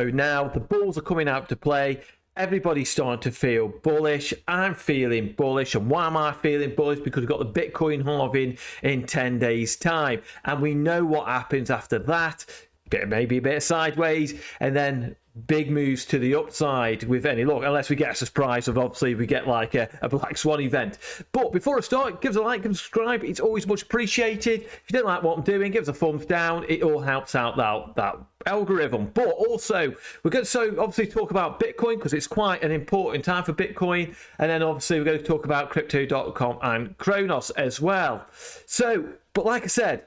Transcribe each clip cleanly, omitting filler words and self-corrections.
crypto now. The bulls are coming out to play. Everybody's starting to feel bullish. I'm feeling bullish. And why am I feeling bullish? Because we've got the Bitcoin halving in 10 days' time. And we know what happens after that. Maybe a bit of sideways. And then big moves to the upside with any luck, unless we get a surprise of obviously we get like a black swan event. But before I start, give us a like and subscribe. It's always much appreciated. If you don't like what I'm doing, give us a thumbs down. It all helps out that algorithm. But also we're going to obviously talk about Bitcoin, because it's quite an important time for Bitcoin, and then obviously we're going to talk about crypto.com and Cronos as well. But like I said,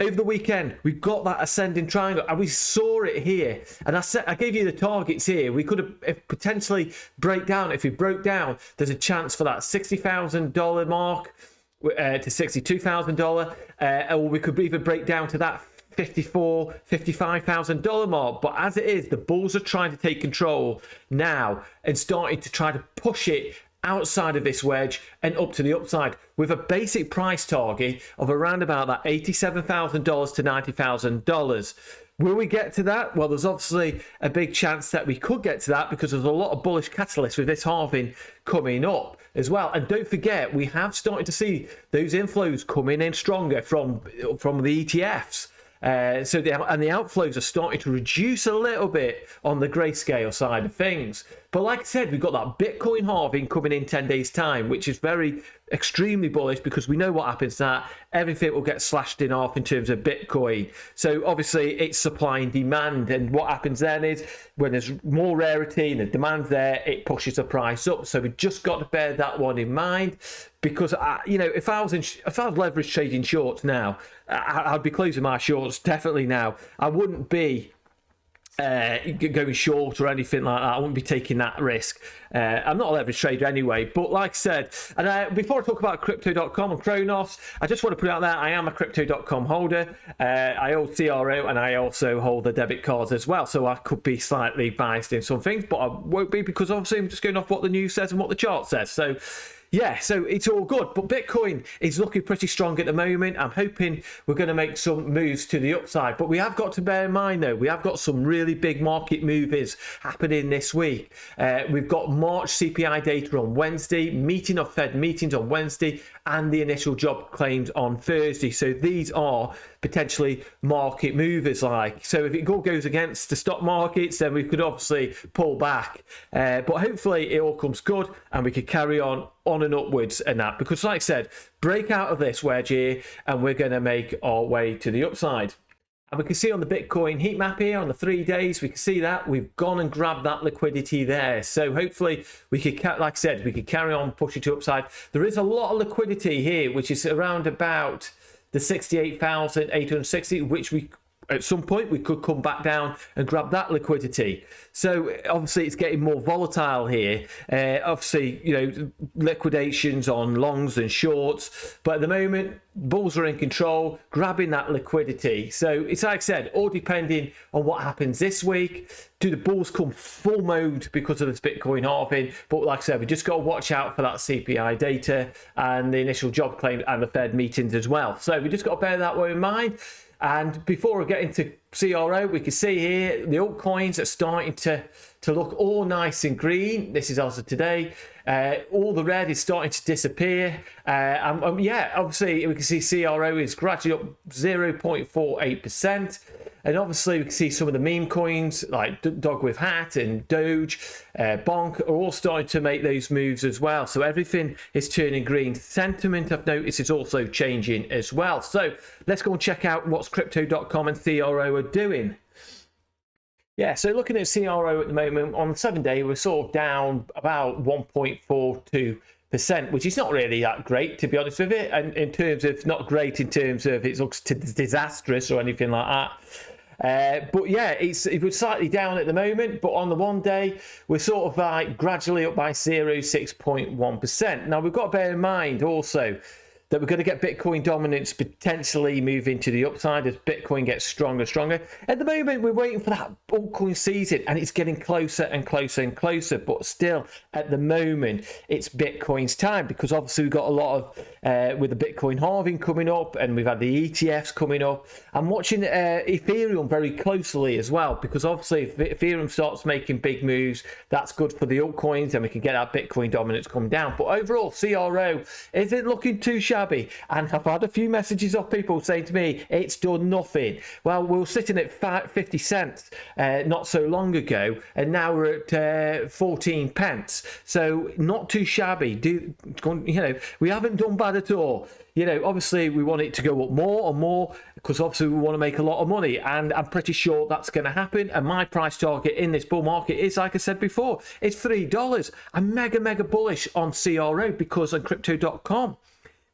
over the weekend, we got that ascending triangle, and we saw it here. And I gave you the targets here. We could have potentially break down. If we broke down, there's a chance for that $60,000 mark to $62,000, or we could even break down to that $55,000 mark. But as it is, the bulls are trying to take control now and starting to try to push it outside of this wedge and up to the upside with a basic price target of around about that $87,000 to $90,000. Will we get to that? Well, there's obviously a big chance that we could get to that, because there's a lot of bullish catalysts with this halving coming up as well. And don't forget, we have started to see those inflows coming in stronger from the ETFs. And the outflows are starting to reduce a little bit on the grayscale side of things. But like I said, we've got that Bitcoin halving coming in 10 days' time, which is extremely bullish, because we know what happens to that. Everything will get slashed in half in terms of Bitcoin. So obviously it's supply and demand. And what happens then is when there's more rarity and the demand there, it pushes the price up. So we've just got to bear that one in mind. Because if I was leverage trading shorts now, I'd be closing my shorts definitely now. I wouldn't be going short or anything like that. I wouldn't be taking that risk. I'm not a leverage trader anyway, but like I said, and before I talk about crypto.com and Cronos, I just want to put it out there, I am a crypto.com holder. I hold CRO, and I also hold the debit cards as well, so I could be slightly biased in some things, but I won't be, because obviously I'm just going off what the news says and what the chart says. So yeah, so it's all good. But Bitcoin is looking pretty strong at the moment. I'm hoping we're going to make some moves to the upside. But we have got to bear in mind, though, we have got some really big market moves happening this week. We've got March CPI data on Wednesday, meeting of Fed meetings on Wednesday, and the initial job claims on Thursday. So these are potentially market movers like. So if it all goes against the stock markets, then we could obviously pull back. But hopefully it all comes good and we could carry on and upwards and that. Because like I said, break out of this wedge here and we're going to make our way to the upside. And we can see on the Bitcoin heat map here on the 3 days, we can see that we've gone and grabbed that liquidity there. So hopefully we could, like I said, we could carry on pushing to upside. There is a lot of liquidity here, which is around about the 68,860, which we at some point we could come back down and grab that liquidity. So obviously it's getting more volatile here. Obviously, liquidations on longs and shorts, but at the moment bulls are in control, grabbing that liquidity. So it's like I said, all depending on what happens this week. Do the bulls come full mode because of this Bitcoin halving? But like I said, we just got to watch out for that CPI data and the initial job claims and the Fed meetings as well. So we just got to bear that one in mind. And before we get into CRO, we can see here the altcoins are starting to look all nice and green. This is also today. All the red is starting to disappear. Obviously we can see CRO is gradually up 0.48%. And obviously we can see some of the meme coins like Dog with Hat and Doge, Bonk are all starting to make those moves as well. So everything is turning green. Sentiment, I've noticed, is also changing as well. So let's go and check out what's crypto.com and CRO are doing. Yeah, so looking at CRO at the moment, on the 7 day, we're sort of down about 1.42%, which is not really that great, to be honest with it. And in terms of, not great in terms of it looks disastrous or anything like that. But yeah, it was slightly down at the moment, but on the 1 day, we're sort of like gradually up by 0.6%. Now, we've got to bear in mind also that we're going to get Bitcoin dominance potentially moving to the upside as Bitcoin gets stronger and stronger. At the moment, we're waiting for that altcoin season, and it's getting closer and closer and closer. But still, at the moment, it's Bitcoin's time, because obviously we've got a lot of, with the Bitcoin halving coming up, and we've had the ETFs coming up. I'm watching Ethereum very closely as well, because obviously if Ethereum starts making big moves, that's good for the altcoins, and we can get our Bitcoin dominance come down. But overall, CRO isn't looking too shabby, and I've had a few messages of people saying to me it's done nothing. Well, we were sitting at 50 cents not so long ago, and now we're at 14 pence, so not too shabby. We haven't done bad at all. Obviously we want it to go up more and more, because obviously we want to make a lot of money, and I'm pretty sure that's going to happen. And my price target in this bull market is, like I said before, it's $3. I'm mega bullish on CRO because on crypto.com,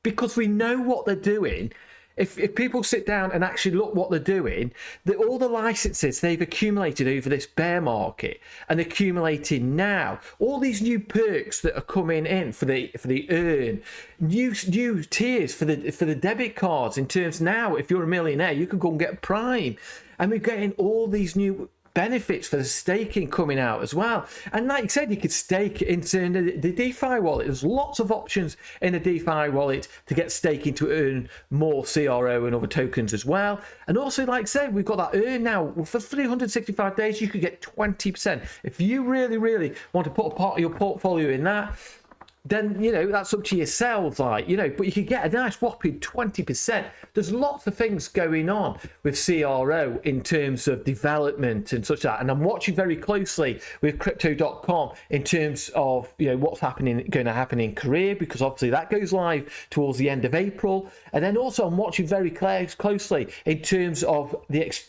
because we know what they're doing. If people sit down and actually look what they're doing, all the licenses they've accumulated over this bear market and accumulating now, all these new perks that are coming in for the earn, new tiers for the debit cards, in terms now, if you're a millionaire, you can go and get Prime, and we're getting all these new benefits for the staking coming out as well. And like I said, you could stake into the DeFi wallet. There's lots of options in a DeFi wallet to get staking to earn more CRO and other tokens as well. And also, like I said, we've got that earn now. For 365 days, you could get 20%. If you really want to put a part of your portfolio in that, then that's up to yourselves, but you could get a nice whopping 20%. There's lots of things going on with CRO in terms of development and such that, and I'm watching very closely with crypto.com in terms of what's going to happen in Korea, because obviously that goes live towards the end of April. And then also I'm watching very closely in terms of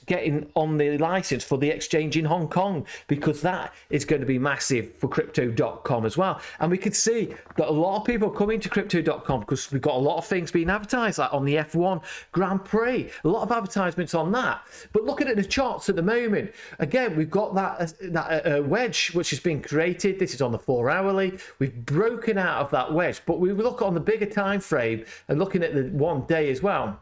getting on the license for the exchange in Hong Kong, because that is going to be massive for crypto.com as well. And we could see that a lot of people are coming to crypto.com because we've got a lot of things being advertised, like on the F1 Grand Prix, a lot of advertisements on that. But looking at the charts at the moment, again, we've got that wedge which has been created. This is on the 4-hourly. We've broken out of that wedge, but we look on the bigger time frame and looking at the 1 day as well.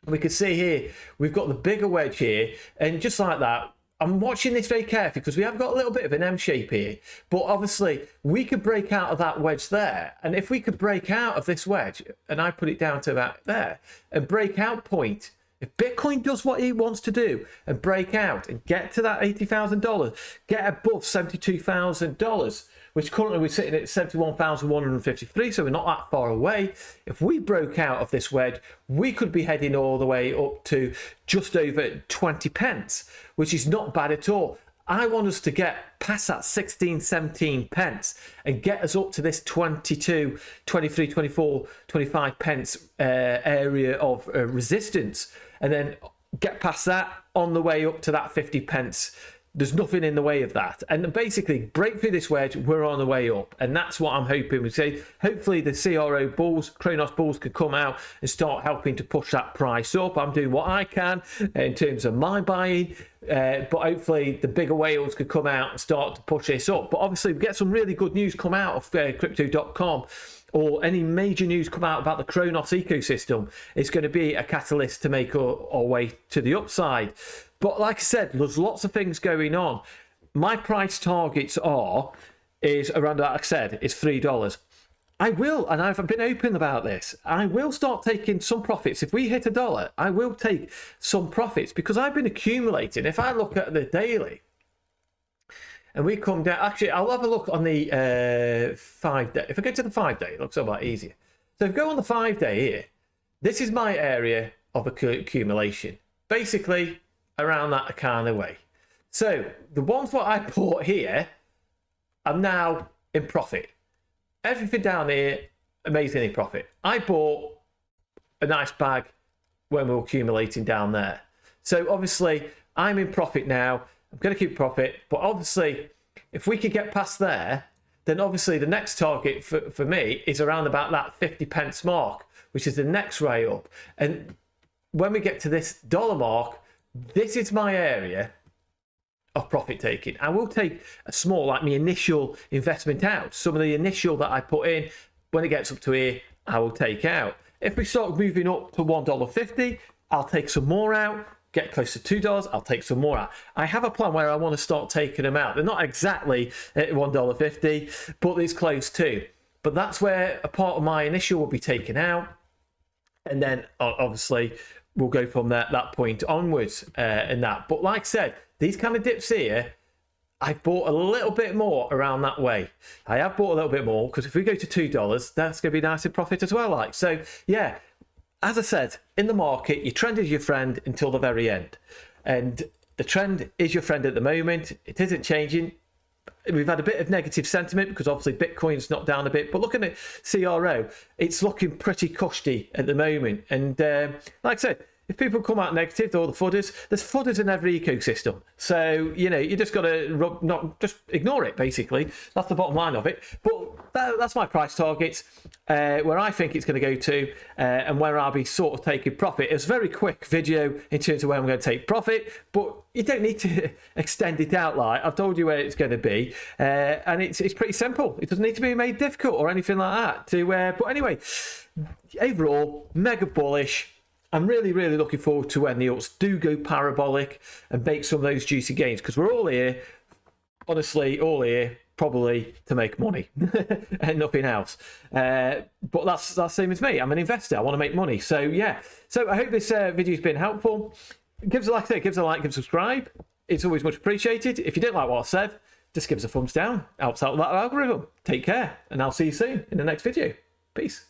We can see here we've got the bigger wedge here, and just like that, I'm watching this very carefully because we have got a little bit of an M shape here, but obviously we could break out of that wedge there. And if we could break out of this wedge, and I put it down to about there, and breakout point, if Bitcoin does what it wants to do and break out and get to that $80,000, get above $72,000, which currently we're sitting at 71,153, so we're not that far away. If we broke out of this wedge, we could be heading all the way up to just over 20 pence, which is not bad at all. I want us to get past that 16, 17 pence and get us up to this 22, 23, 24, 25 pence area of resistance, and then get past that on the way up to that 50 pence. There's nothing in the way of that. And basically, break through this wedge, we're on the way up. And that's what I'm hoping we say. Hopefully the CRO bulls, Cronos bulls, could come out and start helping to push that price up. I'm doing what I can in terms of my buying. But hopefully the bigger whales could come out and start to push this up. But obviously, we get some really good news come out of crypto.com, or any major news come out about the Cronos ecosystem. It's going to be a catalyst to make our way to the upside. But like I said, there's lots of things going on. My price targets is around, like I said, it's $3. I will, and I've been open about this, I will start taking some profits. If we hit $1, I will take some profits, because I've been accumulating. If I look at the daily, and we come down, actually, I'll have a look on the 5 day. If I go to the 5 day, it looks a lot easier. So if I go on the 5 day here, this is my area of accumulation. Basically, around that kind of way. So the ones what I bought here, I'm now in profit. Everything down here, amazingly profit. I bought a nice bag when we were accumulating down there. So obviously I'm in profit now. I'm going to keep profit, but obviously if we could get past there, then obviously the next target for me is around about that 50 pence mark, which is the next way up. And when we get to this dollar mark, this is my area of profit taking. I will take a small, like my initial investment out. Some of the initial that I put in, when it gets up to here, I will take out. If we start moving up to $1.50, I'll take some more out. Get close to $2, I'll take some more out. I have a plan where I want to start taking them out. They're not exactly at $1.50, but it's close to. But that's where a part of my initial will be taken out. And then obviously we'll go from that point onwards and that. But like I said, these kind of dips here, I've bought a little bit more around that way. I have bought a little bit more because if we go to $2, that's going to be nice in profit as well. Like, so yeah, as I said, in the market, your trend is your friend until the very end. And the trend is your friend at the moment. It isn't changing. We've had a bit of negative sentiment because obviously Bitcoin's knocked down a bit. But looking at CRO, it's looking pretty cushy at the moment. And like I said, if people come out negative, all the fudders, there's fudders in every ecosystem. So, you know, you just got to not just ignore it, basically. That's the bottom line of it. But that's my price targets, where I think it's going to go to, and where I'll be sort of taking profit. It's a very quick video in terms of where I'm going to take profit, but you don't need to extend it out. Like I've told you where it's going to be, and it's pretty simple. It doesn't need to be made difficult or anything like that. But anyway, overall, mega bullish. I'm really, really looking forward to when the alts do go parabolic and make some of those juicy gains, because we're all here, honestly, all here probably to make money and nothing else. But that's the same as me. I'm an investor. I want to make money. So yeah. So I hope this video's been helpful. Give us a like, give us a like, give us a subscribe. It's always much appreciated. If you didn't like what I said, just give us a thumbs down. Helps out with that algorithm. Take care, and I'll see you soon in the next video. Peace.